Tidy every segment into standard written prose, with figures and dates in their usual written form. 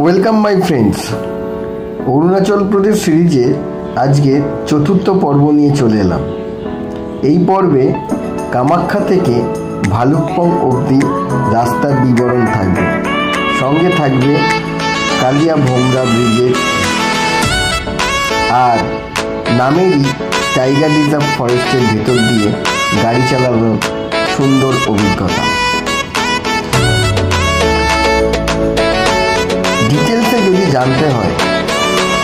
Welcome my friends. Arunachal Pradesh সিরিজে আজকে চতুর্থ পর্ব নিয়ে চলে এলাম। এই পর্বে কামাখ্যা থেকে ভালুকপং অবধি রাস্তার বিবরণ থাকবে, সঙ্গে থাকবে কালিয়া ভোমরা ব্রিজের আর নামেরি টাইগার রিজার্ভ ফরেস্টের ভেতর দিয়ে গাড়ি চালানোর সুন্দর অভিজ্ঞতা। ডিটেলসে যদি জানতে হয়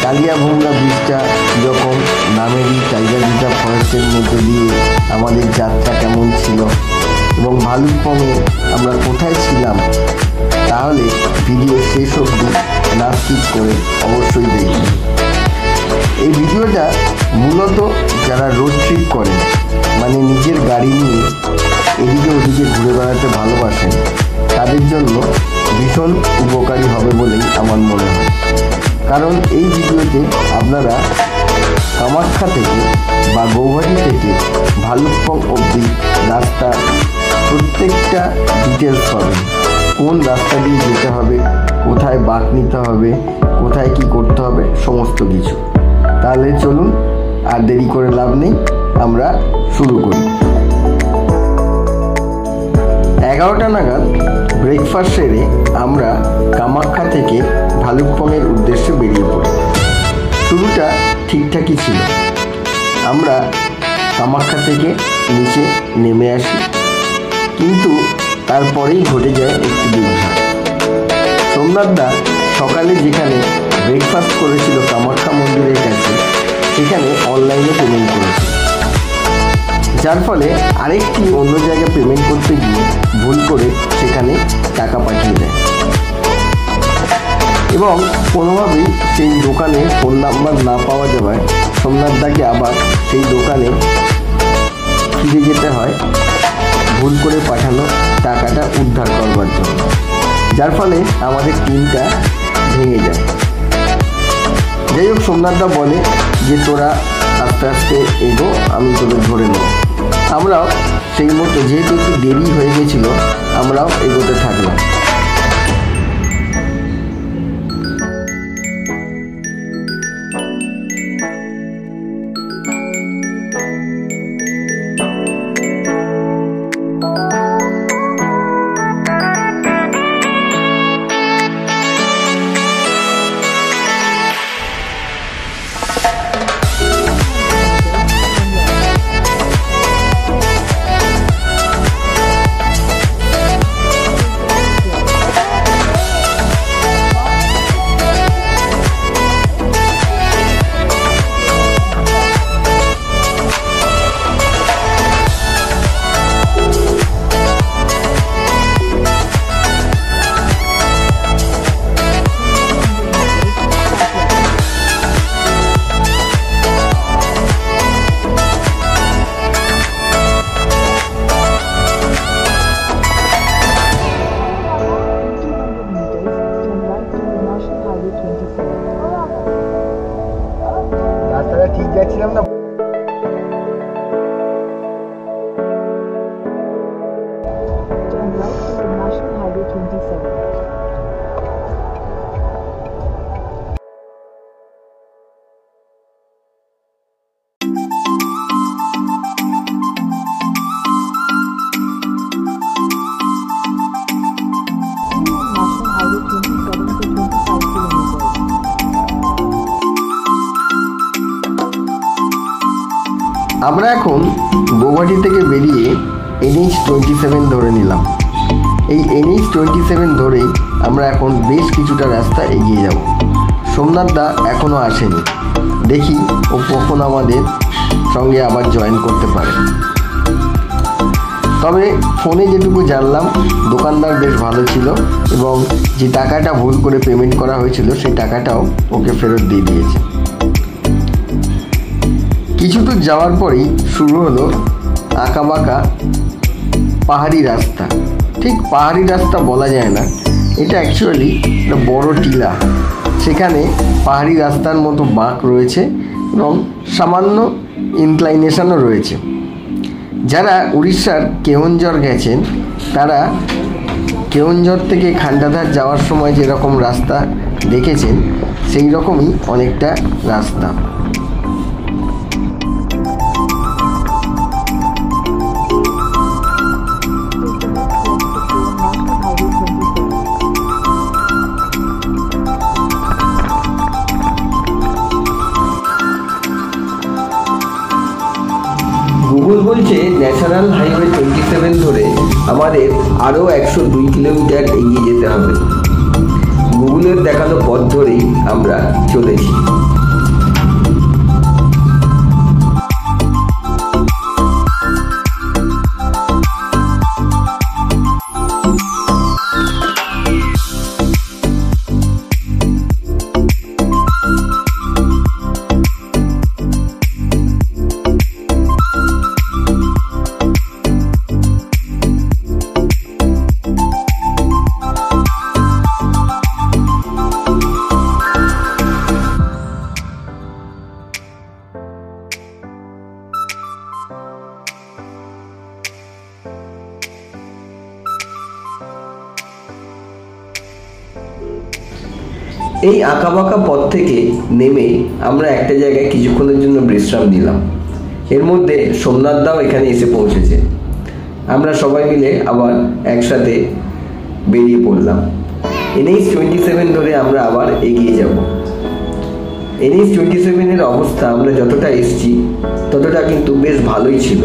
কালিয়া ভোমরা ব্রিজটা কীরকম, নামেরি টাইগার রিজার্ভ ফরেস্টের মধ্যে দিয়ে আমাদের যাত্রা কেমন ছিল এবং ভালুকপংয়ে আমরা কোথায় ছিলাম, তাহলে ভিডিও শেষ অবধি না স্কিপ করে অবশ্যই দেখবেন। এই ভিডিওটা মূলত যারা রোড ট্রিপ করেন, মানে নিজের গাড়ি নিয়ে এদিকে ওদিকে ঘুরে বেড়াতে ভালোবাসেন, তাদের জন্য ভীষণ উপকারী হবে বলেই আমার মনে হয়। কারণ এই ভিডিওতে আপনারা কামাখ্যা থেকে বা গৌহাটি থেকে ভালুকপং অবধি রাস্তা প্রত্যেকটা ডিটেলস পাবেন। কোন রাস্তা দিয়ে যেতে হবে, কোথায় বাঁক নিতে হবে, কোথায় কি করতে হবে, সমস্ত কিছু। তাহলে চলুন, আর দেরি করে লাভ নেই, আমরা শুরু করি। 11টা নাগাদ ব্রেকফাস্ট সেরে আমরা কামাখ্যা থেকে ভালুকপংয়ের উদ্দেশ্যে বেরিয়ে পড়ি। শুরুটা ঠিকঠাকই ছিল। আমরা কামাখ্যা থেকে নিচে নেমে আসি, কিন্তু তারপরেই ঘটে যায় একটি দুর্ঘটনা। সোমনাথদা সকালে যেখানে ব্রেকফাস্ট করেছিল কামাখ্যা মন্দিরের কাছে, সেখানে অনলাইনে পেমেন্ট করেছিল, যার ফলে আরেকটি অন্য জায়গায় পেমেন্ট করতে গিয়ে ভুল করে সেখানে টাকা পাঠিয়ে দেয় এবং কোনোভাবেই সেই দোকানে ফোন নাম্বার না পাওয়া যাওয়ায় সোমনাথদাকে আবার সেই দোকানে ফিরে যেতে হয় ভুল করে পাঠানো টাকাটা উদ্ধার করবার জন্য, যার ফলে আমাদের টিমটা ভেঙে যায়। যাই হোক, সোমনাথদা বলে যে তোরা আস্তে আস্তে এগো, আমি তোদের ধরে নেব। আমরাও সেই মতো, যেহেতু একটু দেরি হয়ে গেছিল, আমরাও এগোতে থাকলাম। ঠিক যাচ্ছিলাম না, আমরা এখন গৌহাটি থেকে বেরিয়ে NH-27 ধরে নিলাম। এই NH-27 ধরেই আমরা এখন বেশ কিছুটা রাস্তা এগিয়ে যাব। সোমনাথদা এখনও আসেনি, দেখি ও কখন আমাদের সঙ্গে আবার জয়েন করতে পারে। তবে ফোনে যেটুকু জানলাম, দোকানদার বেশ ভালো ছিল এবং যে টাকাটা ভুল করে পেমেন্ট করা হয়েছিল সেই টাকাটাও ওকে ফেরত দিয়ে দিয়েছে। কিছু দূর যাওয়ার পরেই শুরু হলো আঁকাবাঁকা পাহাড়ি রাস্তা। ঠিক পাহাড়ি রাস্তা বলা যায় না, এটা অ্যাকচুয়ালি একটা বড় টিলা। সেখানে পাহাড়ি রাস্তার মতো বাঁক রয়েছে এবং সামান্য ইনক্লাইনেশনও রয়েছে। যারা উড়িষ্যার কেওনঝড় গেছেন, তারা কেওনঝড় থেকে খান্ডাধার যাওয়ার সময় যেরকম রাস্তা দেখেছেন সেই রকমই অনেকটা রাস্তা। গুগল বলছে ন্যাশনাল হাইওয়ে 27 ধরে আমাদের আরও 102 কিলোমিটার এগিয়ে যেতে হবে। গুগলের দেখানো পথ ধরেই আমরা চলেছি। এই আঁকাবাঁকা পথ থেকে নেমে আমরা একটা জায়গায় কিছুক্ষণের জন্য বিশ্রাম নিলাম। এর মধ্যে সোমনাথ দাও এখানে এসে পৌঁছেছে। আমরা সবাই মিলে আবার একসাথে বেরিয়ে পড়লাম। NH 27 ধরে আমরা আবার এগিয়ে যাব। NH 27-এর অবস্থা আমরা যতটা এসছি ততটা কিন্তু বেশ ভালোই ছিল।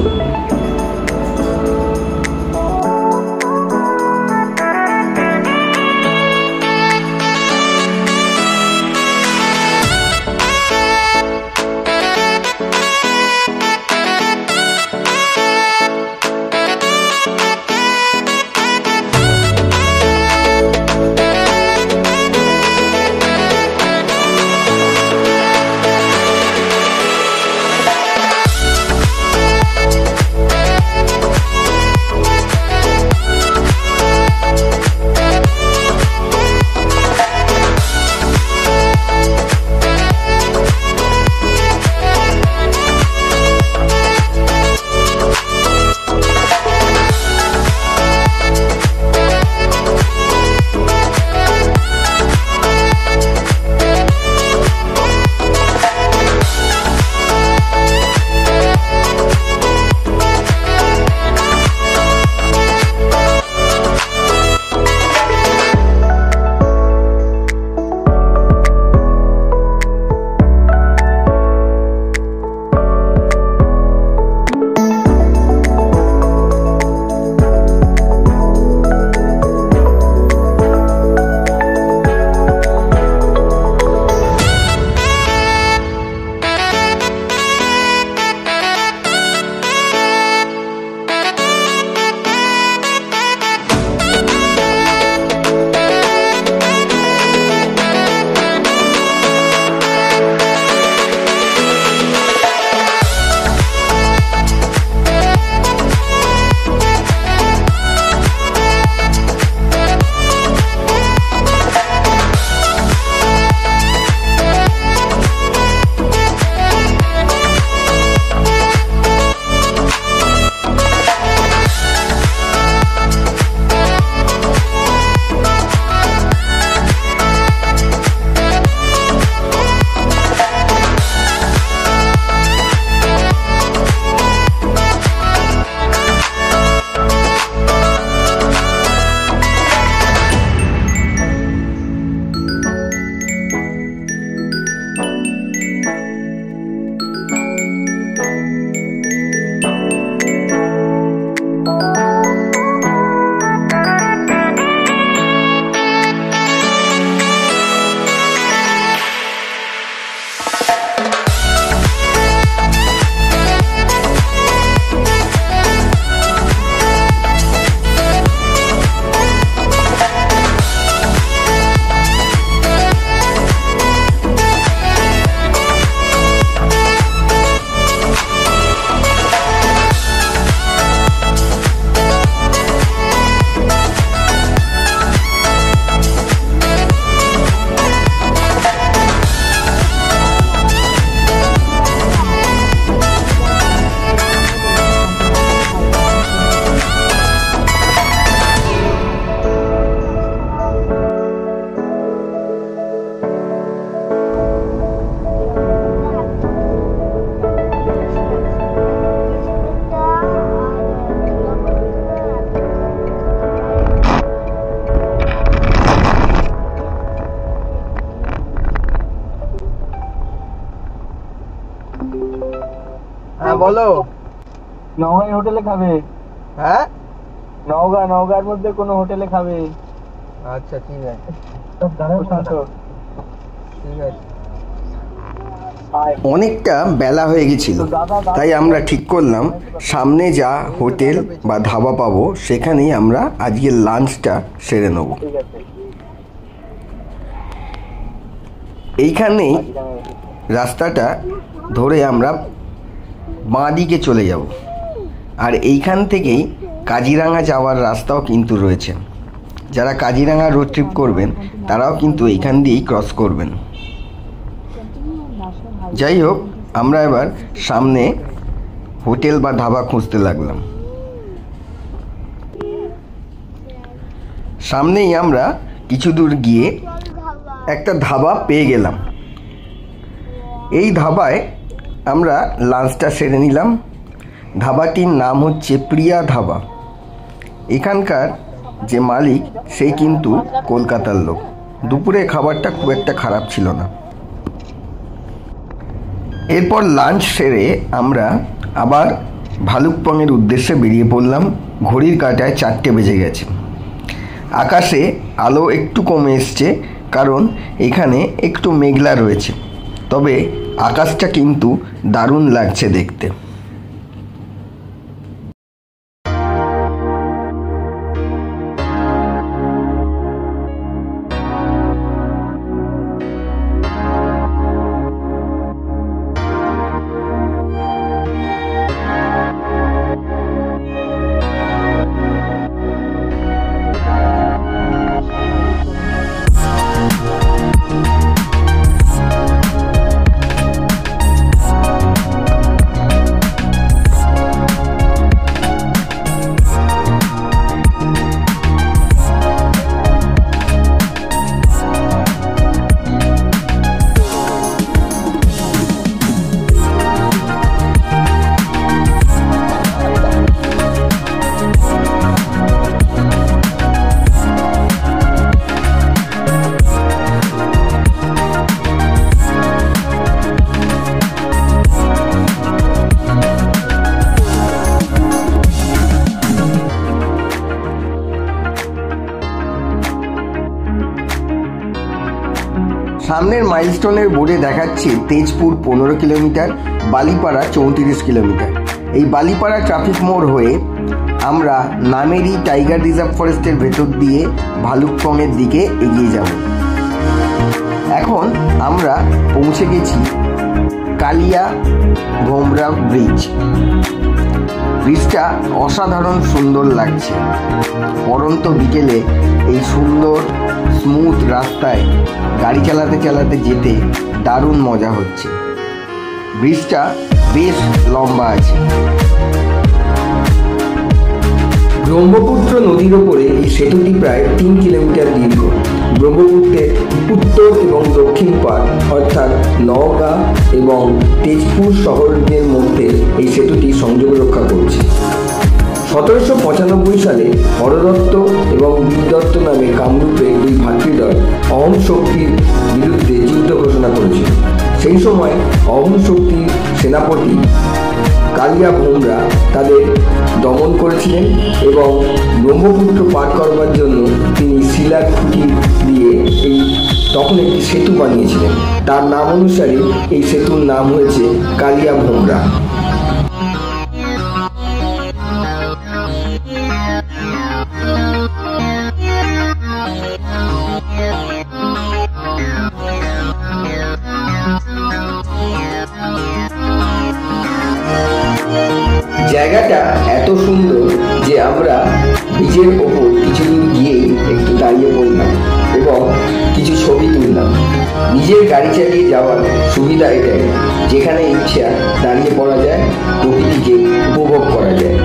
বলো। নওগাঁ হোটেলে খাবে? হ্যাঁ, নওগাঁর মধ্যে কোনো হোটেলে খাবে? আচ্ছা ঠিক আছে, ঠিক আছে। অনেকটা বেলা হয়ে গেছিল, তাই আমরা ঠিক করলাম সামনে যা হোটেল বা ধাবা পাবো সেখানেই আমরা আজকে লাঞ্চটা সেরে নেব। এইখানেই রাস্তাটা ধরে আমরা বাঁ দিকে চলে যাব, আর এইখান থেকেই কাজিরাঙা যাওয়ার রাস্তাও কিন্তু রয়েছে। যারা কাজিরাঙা রোড ট্রিপ করবেন তারাও কিন্তু এইখান দিয়েই ক্রস করবেন। যাই হোক, আমরা এবার সামনে হোটেল বা ধাবা খুঁজতে লাগলাম। সামনেই আমরা কিছু দূর গিয়ে একটা ধাবা পেয়ে গেলাম। এই ধাবায় আমরা লাঞ্চটা সেরে নিলাম। ধাবাটির নাম হচ্ছে প্রিয়া ধাবা। এখানকার যে মালিক সেই কিন্তু কলকাতার লোক। দুপুরে খাবারটা খুব একটা খারাপ ছিল না। এরপর লাঞ্চ সেরে আমরা আবার ভালুকপংয়ের উদ্দেশ্যে বেরিয়ে পড়লাম। ঘড়ির কাঁটায় 4টে বেজে গেছে। আকাশে আলো একটু কমে এসছে, কারণ এখানে একটু মেঘলা রয়েছে, তবে আকাশটা কিন্তু দারুণ লাগছে দেখতে। সামনের মাইলস্টোনের বোর্ডে দেখাচ্ছে তেজপুর 15 কিলোমিটার, বালিপাড়া 34 কিলোমিটার। এই বালিপাড়া ট্রাফিক মোড় হয়ে আমরা নামেরি টাইগার রিজার্ভ ফরেস্টের ভেতর দিয়ে ভালুকপংয়ের দিকে এগিয়ে যাব। এখন আমরা পৌঁছে গেছি কালিয়া ভোমরা ব্রিজ। ব্রিজটা অসাধারণ সুন্দর লাগছে। পরন্ত বিকেলে এই সুন্দর স্মুথ রাস্তায় গাড়ি চালাতে চালাতে যেতে দারুণ মজা হচ্ছে। ব্রিজটা বেশ লম্বা আছে। ব্রহ্মপুত্র নদীর ওপরে এই সেতুটি প্রায় 3 কিলোমিটার দীর্ঘ। ব্রহ্মপুত্রের উত্তর এবং দক্ষিণ পাড় অর্থাৎ নওগাঁ এবং তেজপুর শহরের মধ্যে এই সেতুটি সংযোগ রক্ষা করছে। 1795 সালে হরদত্ত এবং বীরদত্ত নামে কামরূপে দুই ভাতৃদ্বয় অহোম শক্তির বিরুদ্ধে যুদ্ধ ঘোষণা করেছিল। সেই সময় অহোম শক্তির সেনাপতি কালিয়া ভোমরা তাদের দমন করেছিলেন এবং ব্রহ্মপুত্র পার করবার জন্য তিনি শিলার খুঁটি দিয়ে তখন একটি সেতু বানিয়েছিলেন। তার নাম অনুসারে এই সেতুর নাম হয়েছে কালিয়া ভোমরা। জায়গাটা এত সুন্দর যে আমরা ব্রিজের ওপর কিছু দূর গিয়েই একটু দাঁড়িয়ে পড়লাম এবং কিছু ছবি তুললাম। নিজের গাড়ি চালিয়ে যাওয়ার সুবিধা এটাই, যেখানে ইচ্ছা দাঁড়িয়ে পড়া যায়, প্রকৃতিকে উপভোগ করা যায়।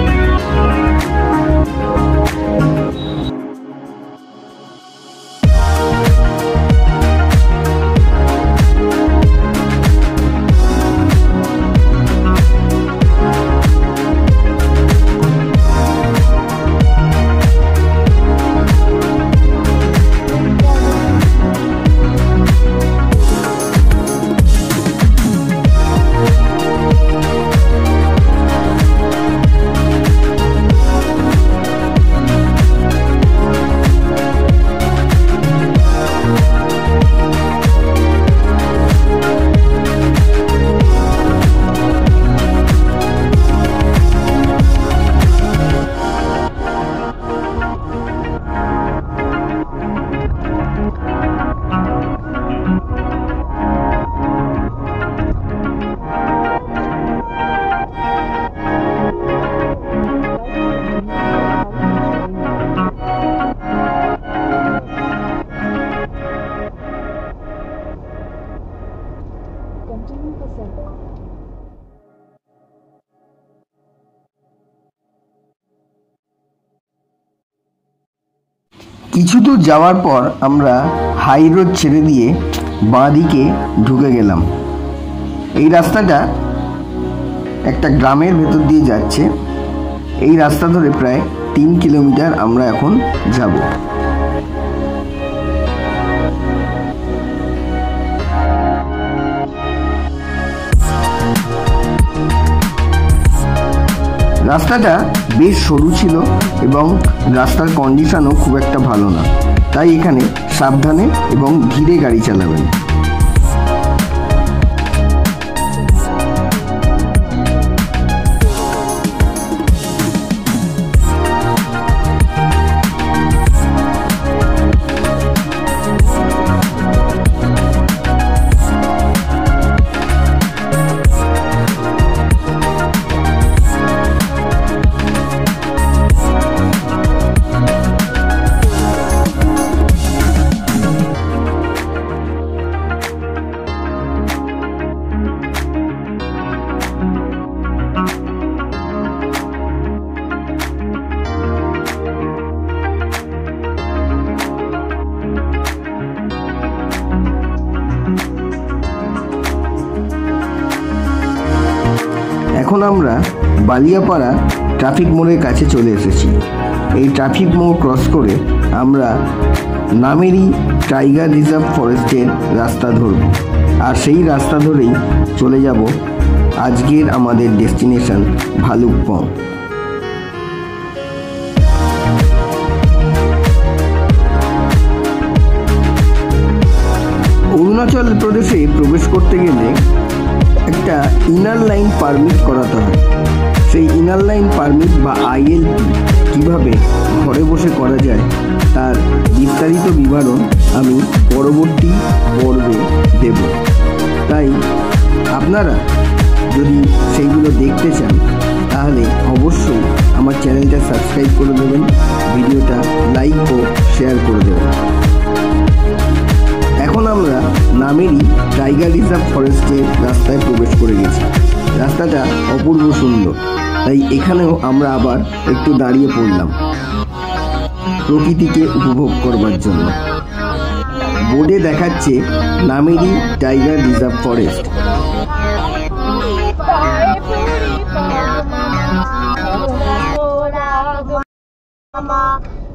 14%. কিছু দূর যাওয়ার পর আমরা হাই রোড ছেড়ে দিয়ে বাঁ দিকে ঢুকে গেলাম। এই রাস্তাটা একটা গ্রামের ভেতর দিয়ে যাচ্ছে। এই রাস্তা ধরে প্রায় 3 কিলোমিটার আমরা এখন যাব। রাস্তাটা বেশ সরু ছিল এবং রাস্তার কন্ডিশনও খুব একটা ভালো না, তাই এখানে সাবধানে এবং ধীরে গাড়ি চালাবেন। এখন আমরা বালিয়াপাড়া ট্রাফিক মোড়ের কাছে চলে এসেছি। এই ট্রাফিক মোড় ক্রস করে আমরা নামেরি টাইগার রিজার্ভ ফরেস্টের রাস্তা ধরব, আর সেই রাস্তা ধরেই চলে যাব আজকের আমাদের ডেস্টিনেশন ভালুকপং। অরুণাচল প্রদেশে প্রবেশ করতে গেলে একটা ইনার লাইন পারমিট করাতে হয়। সেই ইনার লাইন পারমিট বা ILP কিভাবে ঘরে বসে করা যায় তার বিস্তারিত বিবরণ আমি পরবর্তী পর্বে দেব। তাই আপনারা যদি সেইগুলো দেখতে চান তাহলে অবশ্যই আমার চ্যানেলটা সাবস্ক্রাইব করে দেবেন, ভিডিওটা লাইক ও শেয়ার করে দেবেন। এখন আমরা নামেরি টাইগার রিজার্ভ ফরেস্টের রাস্তায় প্রবেশ করে গেছি। রাস্তাটা অপূর্ব সুন্দর, তাই এখানেও আমরা আবার একটু দাঁড়িয়ে পড়লাম প্রকৃতিকে উপভোগ করবার জন্য। বোর্ডে দেখাচ্ছে নামেরি টাইগার রিজার্ভ ফরেস্ট।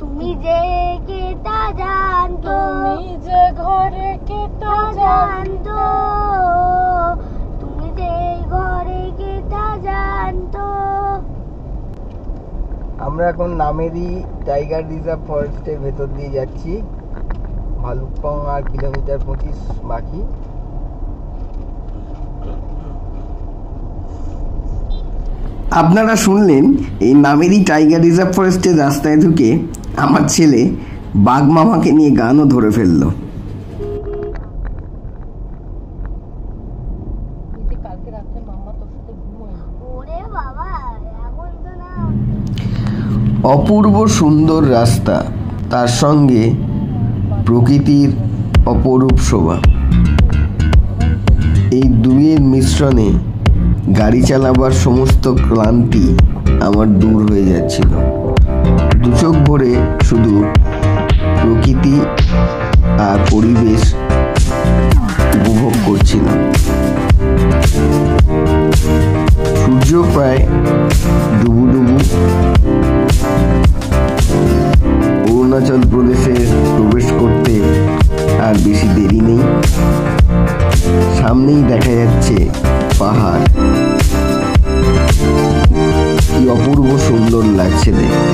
তুমি যে কেটা জানতো, তুমি যে ঘরে কেটা জানতো, তুমি যে ঘরে কেটা জানতো। আমরা এখন নামেরি টাইগার রিজার্ভ ফরেস্টের ভেতর দিয়ে যাচ্ছি। ভালুকপং আর কিলোমিটার 25 বাকি। আপনারা শুনলেন এই নামেরি টাইগার রিজার্ভ ফরেস্টের রাস্তায় ঢুকে আমার ছেলে বাঘ মামাকে নিয়ে গানও ধরে ফেললো। অপূর্ব সুন্দর রাস্তা, তার সঙ্গে প্রকৃতির অপরূপ শোভা, এই দুইয়ের মিশ্রণে গাড়ি চালাবার সমস্ত ক্লান্তি আমার দূর হয়ে যাচ্ছিল। দু চোখ ভরে শুধু প্রকৃতি আর পরিবেশ উপভোগ করছিলাম। সূর্য প্রায় ডুবু ডুবু। অরুণাচল প্রদেশে প্রবেশ করতে আর বেশি দেরি নেই। সামনেই দেখা যাচ্ছে পাহাড়। কি অপূর্ব সুন্দর লাগছে দেখতে।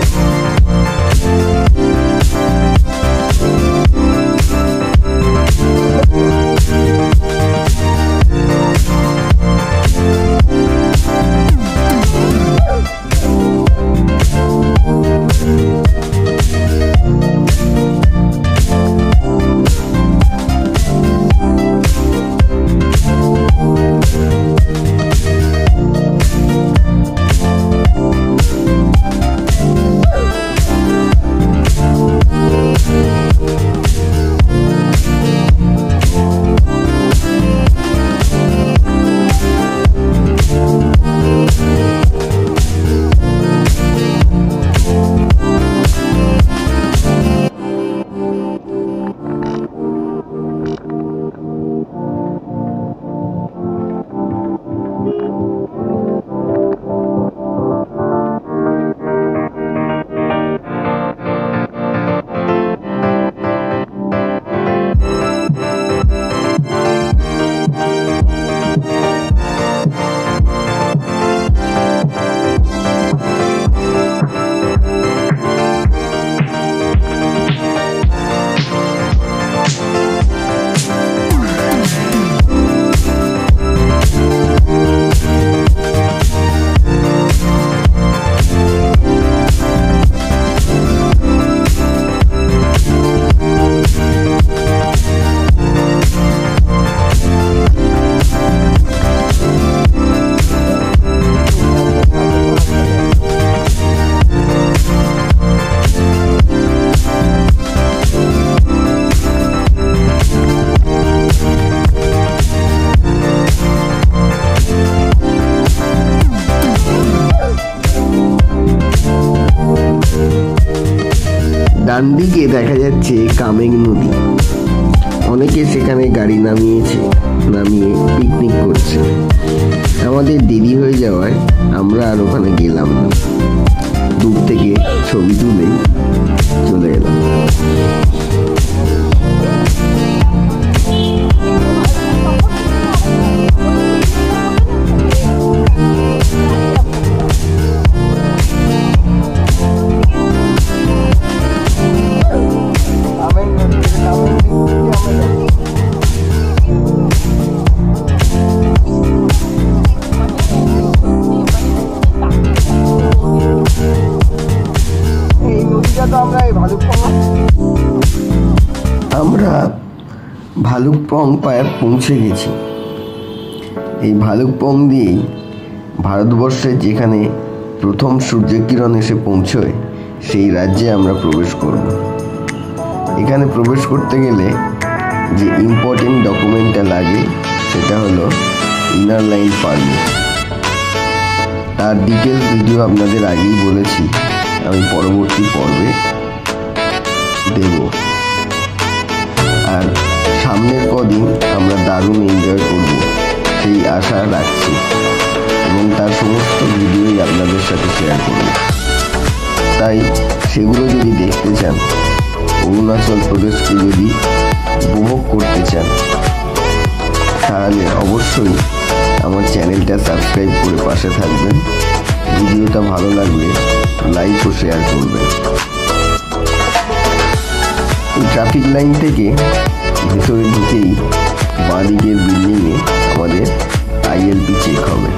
ডান দিকে দেখা যাচ্ছে কামেং নদী। অনেকে সেখানে গাড়ি নামিয়ে পিকনিক করছে। আমাদের দেরি হয়ে যাওয়ায় আমরা আর ওখানে গেলাম না, দূর থেকে ছবি তুলে চলে এলাম। আমরা ভালুকপং পায়ে পৌঁছে গেছি। এই ভালুকপং দিয়েই ভারতবর্ষের যেখানে প্রথম সূর্যকিরণ এসে পৌঁছয় সেই রাজ্যে আমরা প্রবেশ করব। এখানে প্রবেশ করতে গেলে যে ইম্পর্টেন্ট ডকুমেন্টটা লাগে সেটা হলো ইনার লাইন পারমিট। তার ডিটেলস ভিডিও আপনাদের আগেই বলেছি, আমি পরবর্তী পর্বে দেব। আর সামনের কদিন আমরা দারুণ এনজয় করব সেই আশা রাখছি এবং তার সমস্ত ভিডিওই আপনাদের সাথে শেয়ার করব। তাই সেগুলো যদি দেখতে চান, অরুণাচল প্রদেশকে যদি উপভোগ করতে চান, তাহলে অবশ্যই আমার চ্যানেলটা সাবস্ক্রাইব করে পাশে থাকবেন। ভিডিওটা ভালো লাগলে লাইক ও শেয়ার করবেন। এই ট্রাফিক লাইন থেকে ভেতরে ঢুকেই বাঁ দিকের বিল্ডিংয়ে আমাদের আইএলপি চেক হবে।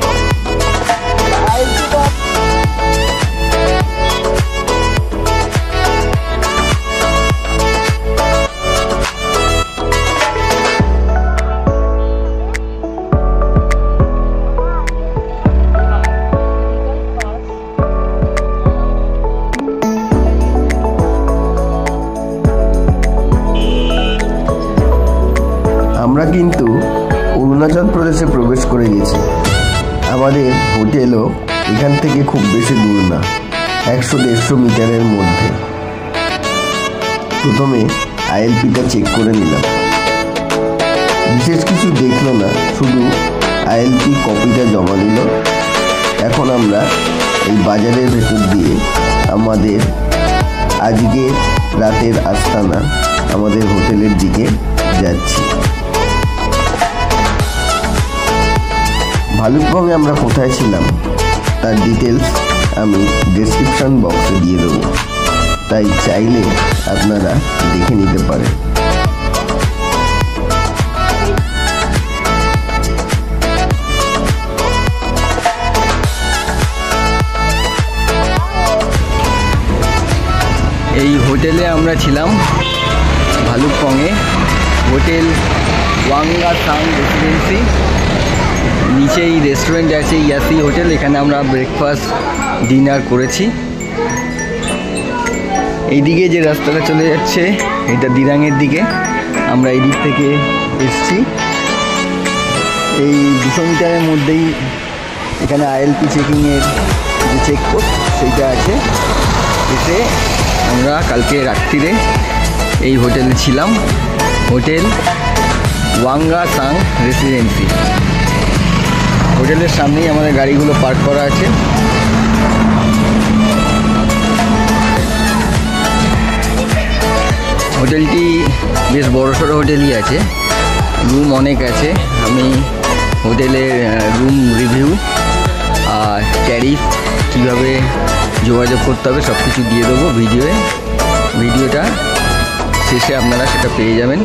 আমরা কিন্তু অরুণাচল প্রদেশে প্রবেশ করে গেছি। আমাদের হোটেলও এখান থেকে খুব বেশি দূর না, 100-150 মিটারের মধ্যে। প্রথমে আইএলপিটা চেক করে নিলাম। বিশেষ কিছু দেখলো না, শুধু আইএলপি কপিটা জমা দিল। এখন আমরা এই বাজারের ভেতর দিয়ে আমাদের আজকের রাতের আস্তানা আমাদের হোটেলের দিকে যাচ্ছি। ভালুকপংয়ে আমরা কোথায় ছিলাম তার ডিটেলস আমি ডেসক্রিপশন বক্সে দিয়ে দেবো, তাই চাইলে আপনারা দেখে নিতে পারেন। এই হোটেলে আমরা ছিলাম ভালুকপংয়ে, হোটেল ওয়াংগা সাং রেসিডেন্সি। নিচেই রেস্টুরেন্ট আছে ইয়াসি হোটেল, এখানে আমরা ব্রেকফাস্ট ডিনার করেছি। এইদিকে যে রাস্তাটা চলে যাচ্ছে এটা দিরাংয়ের দিকে, আমরা এই দিক থেকে এসছি। এই 200 মিটারের মধ্যেই এখানে আইএলপি চেকিংয়ের যে চেকপোস্ট সেইটা আছে। এসে আমরা কালকে রাত্রিরে এই হোটেলে ছিলাম, হোটেল ওয়াংগা সাং রেসিডেন্সি। হোটেলের সামনেই আমাদের গাড়িগুলো পার্ক করা আছে। হোটেলটি বেশ বড়সড় হোটেলই আছে, রুম অনেক আছে। আমি হোটেলের রুম রিভিউ আর ট্যারিফ কীভাবে যোগাযোগ করতে হবে সব কিছু দিয়ে দেবো ভিডিওটা শেষে আপনারা সেটা পেয়ে যাবেন।